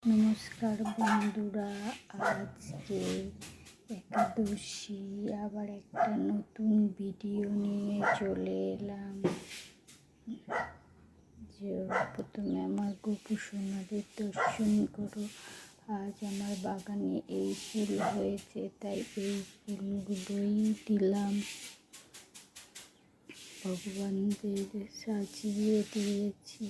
নমস্কার বন্ধুরা, আজকে একাদশী আবার একটা নতুন ভিডিও নিয়ে চলে এলাম। যে প্রথমে আমার গোপু সোনাদের দর্শন করো। আজ আমার বাগানে এই ফুল হয়েছে, তাই এই ফুলগুলোই দিলাম। ভগবানদের সাজিয়ে দিয়েছি।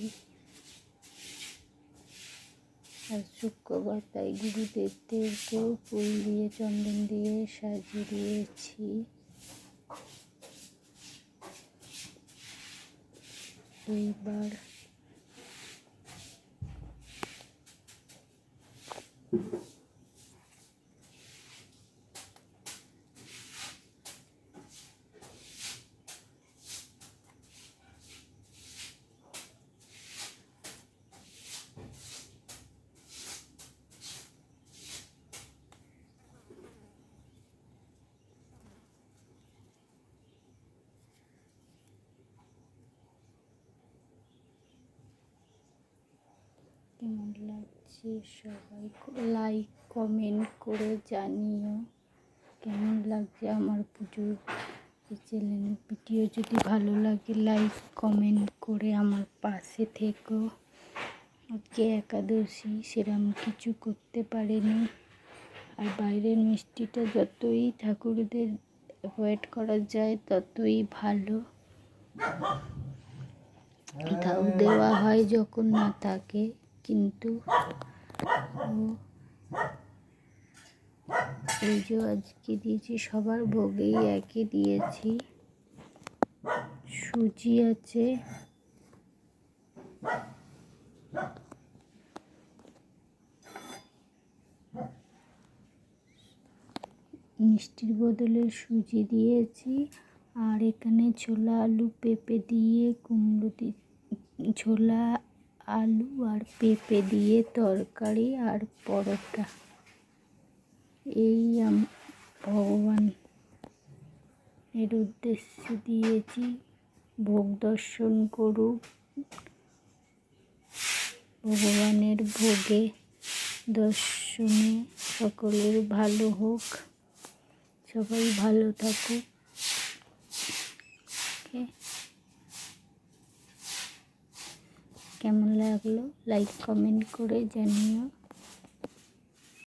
আর শুক্রবার, তাই গুরুদেবদেরকেও ফুল দিয়ে চন্দন দিয়ে সাজিয়ে দিয়েছি। এইবার কেমন লাগছে সবাই লাইক কমেন্ট করে জানিও কেমন লাগছে আমার পুজোর চ্যানেল ভিডিও। যদি ভালো লাগে লাইক কমেন্ট করে আমার পাশে থেকো। আজকে একাদশী, সেরকম কিছু করতে পারিনি। আর বাইরের মিষ্টিটা যতই ঠাকুরদের অ্যাভয়েড করা যায় ততই ভালো। তাও দেওয়া হয় যখন না থাকে, কিন্তু এই যে আজকে দিয়েছি সবার ভোগেই একই দিয়েছি। সুজি আছে, মিষ্টির বদলে সুজি দিয়েছি। আর এখানে ছোলা আলু পেঁপে দিয়ে কুমড়ো দিয়ে ছোলা আলু আর পেঁপে দিয়ে তরকারি আর পরোটা। এই ভগবান এর উদ্দেশ্যে দিয়েছি, ভোগ দর্শন করুক। ভগবানের ভোগে দর্শনে সকলের ভালো হোক, সবাই ভালো থাকুক। কেমন লাগলো লাইক কমেন্ট করে জানিও।